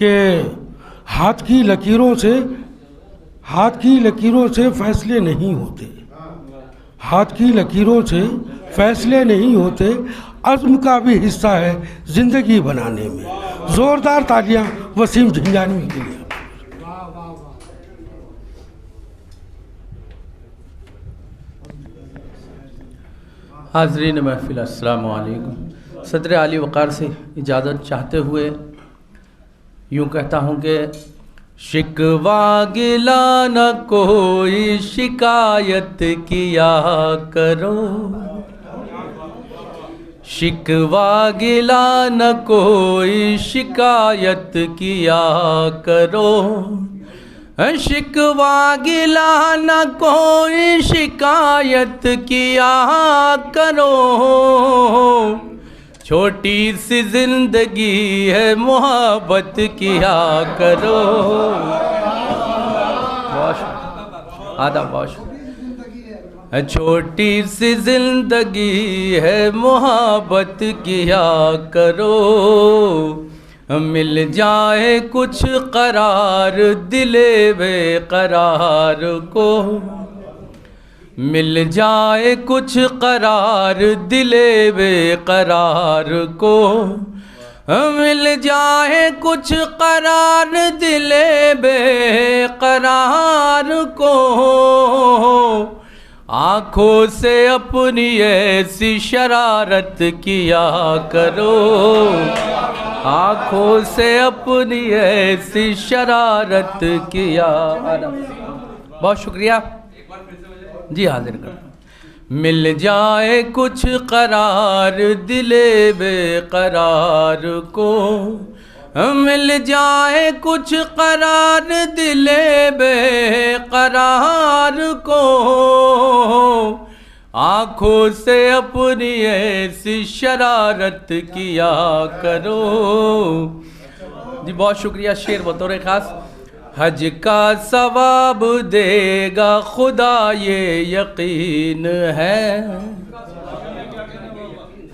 कि हाथ की लकीरों से फैसले नहीं होते, हाथ की लकीरों से फैसले नहीं होते, अज़्म का भी हिस्सा है ज़िंदगी बनाने में। ज़ोरदार तालियां वसीम झंझानी के लिए। हाज़रीन महफ़िल, अस्सलामु अलैकुम। सदर आली वक़ार से इजाज़त चाहते हुए यूँ कहता हूँ कि शिकवा गिला न कोई शिकायत किया करो, शिकवा गिला न कोई शिकायत किया करो, शिकवा गिला न कोई शिकायत किया करो, छोटी सी जिंदगी है मोहब्बत किया करो। आधा बॉश। छोटी सी जिंदगी है मोहब्बत किया करो, मिल जाए कुछ करार दिले बेकरार को, मिल जाए कुछ करार दिले बेकरार को, मिल जाए कुछ करार दिले बेकरार को, आँखों से अपनी ऐसी शरारत किया करो, आँखों से अपनी ऐसी शरारत किया। बहुत शुक्रिया जी, हाजिर कर। मिल जाए कुछ करार दिले बेकरार को, मिल जाए कुछ करार दिले बेकरार को, आँखों से अपनी ऐसी शरारत किया करो। जी बहुत शुक्रिया। शेर बतौर ख़ास। हज का सवाब देगा खुदा ये यकीन है,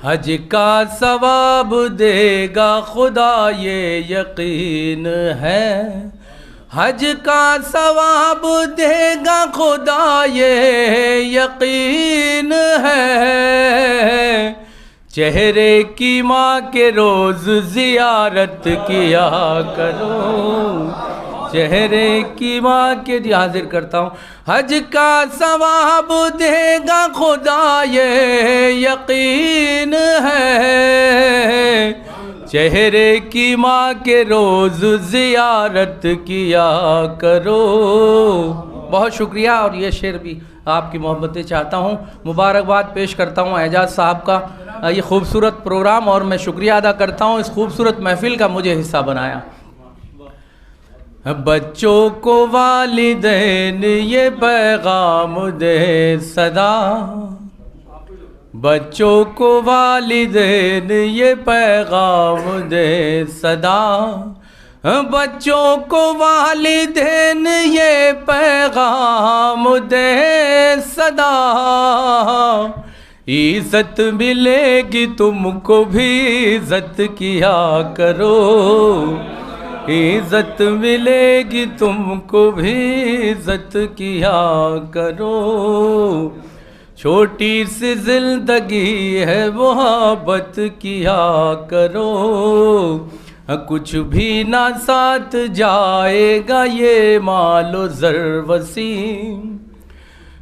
हज का सवाब देगा खुदा ये यकीन है, हज का सवाब देगा खुदा ये यकीन है, चेहरे की माँ के रोज़ ज़ियारत किया करो, चेहरे की माँ के। जी हाजिर करता हूँ। हज का सवाब देगा खुदा ये यकीन है, चेहरे की माँ के रोज़ ज़ियारत किया करो। बहुत शुक्रिया। और ये शेर भी आपकी मोहब्बतें चाहता हूँ। मुबारकबाद पेश करता हूँ एजाज़ साहब का ये खूबसूरत प्रोग्राम, और मैं शुक्रिया अदा करता हूँ इस खूबसूरत महफिल का मुझे हिस्सा बनाया। बच्चों को वालिदैन ये पैगाम दे सदा, बच्चों को वालिदैन ये पैगाम दे सदा, बच्चों को वालिदैन ये पैगाम दे सदा, इज़्ज़त मिलेगी तुमको भी इज़्ज़त किया करो, इज़्ज़त मिलेगी तुमको भी इज़्ज़त किया करो, छोटी सी ज़िंदगी है मोहब्बत किया करो, कुछ भी ना साथ जाएगा ये मालो ज़र वसीम,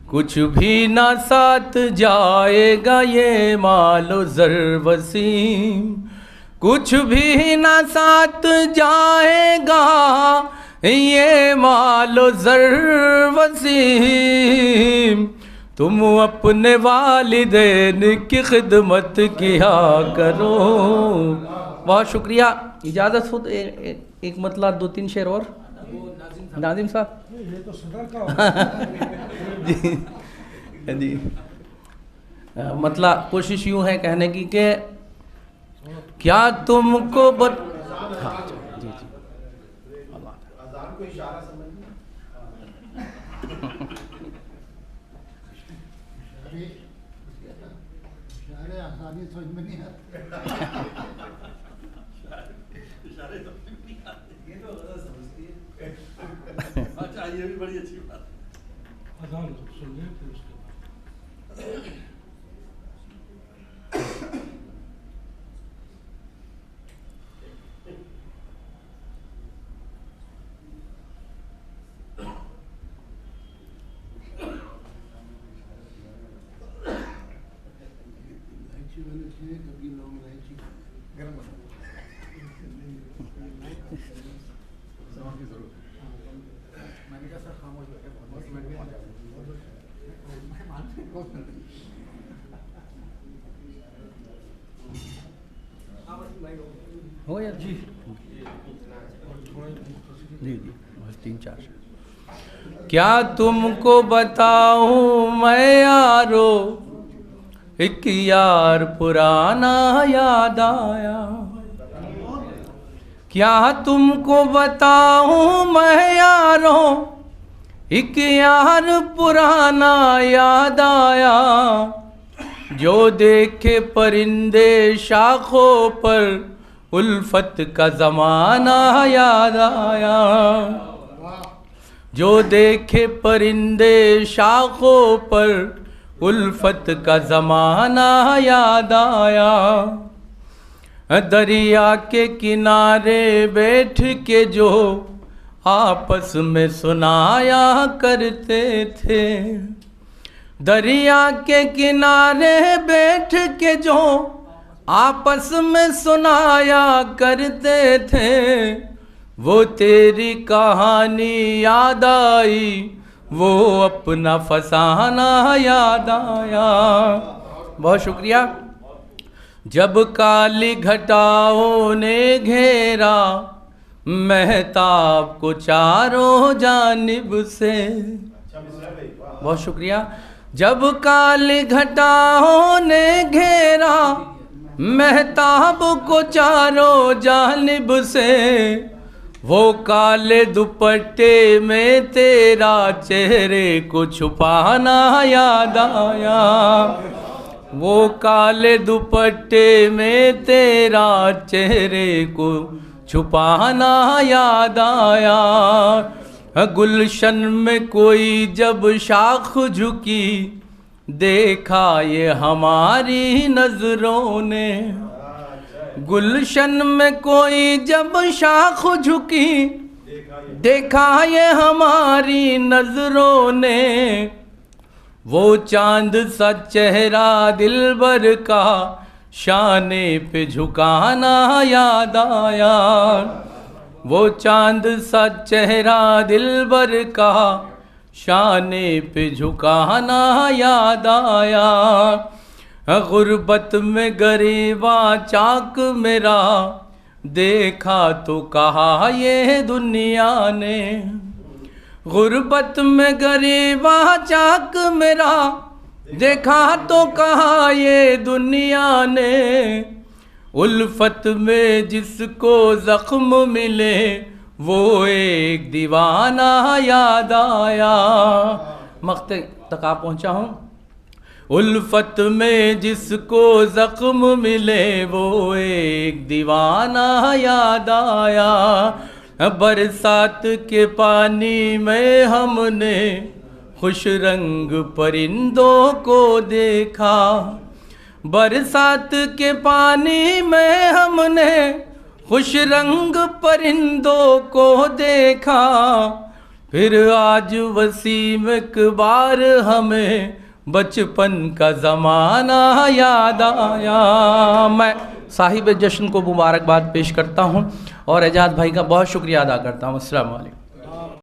कुछ भी ना साथ जाएगा ये मालो ज़र वसीम, कुछ भी ना साथ जाएगा ये मालो ज़र वसीम, तुम अपने वालिदैन की खिदमत किया करो। बहुत शुक्रिया। इजाज़त हो तो एक मतलब 2-3 शेर और। नाजिम साहब जी जी, मतलब कोशिश यूँ है कहने की कि क्या तुमको हाँ जी जी ये भी बड़ी अच्छी बात है। अजान सुन लें फिर उसके बाद। हो यार जी जी बस 3-4 क्या तुमको बताऊं मैं यारो, एक यार पुराना याद आया। क्या तुमको बताऊं मैं यारो, एक यार पुराना याद आया। जो देखे परिंदे शाखों पर, उल्फत का ज़माना याद आया। जो देखे परिंदे शाखों पर, उल्फत का ज़माना याद आया। दरिया के किनारे बैठ के जो आपस में सुनाया करते थे, दरिया के किनारे बैठ के जो आपस में सुनाया करते थे, वो तेरी कहानी याद आई, वो अपना फसाना याद आया। बहुत शुक्रिया। जब काली घटाओं ने घेरा महताब को चारों जानिब से, बहुत शुक्रिया। जब काली घटाओं ने घेरा महताब को चारों जानिब से, वो काले दुपट्टे में तेरा चेहरे को छुपाना याद आया। वो काले दुपट्टे में तेरा चेहरे को छुपाना याद आया। गुलशन में कोई जब शाख झुकी, देखा ये हमारी नजरों ने। गुलशन में कोई जब शाख झुकी, देखा ये हमारी नजरों ने। वो चांद सा चेहरा दिलबर का, शाने पे झुकाना याद आया। वो चांद सा चेहरा दिलबर का, शाने पे झुकाना याद आया। गुर्बत में गरीबा चाक मेरा, देखा तो कहा ये दुनिया ने। गुर्बत में गरीबा चाक मेरा, देखा तो कहा ये दुनिया ने। उल्फत में जिसको जख्म मिले, वो एक दीवाना याद आया। मक्ते तक आप पहुँचा हूँ। उल्फत में जिसको जख्म मिले, वो एक दीवाना याद आया। बरसात के पानी में हमने खुश रंग परिंदों को देखा। बरसात के पानी में हमने खुश रंग परिंदों को देखा। फिर आज वसीम इकबार हमें बचपन का ज़माना याद आया। मैं साहिब जश्न को मुबारकबाद पेश करता हूँ और एजाज भाई का बहुत शुक्रिया अदा करता हूँ। अस्सलाम वालेकुम।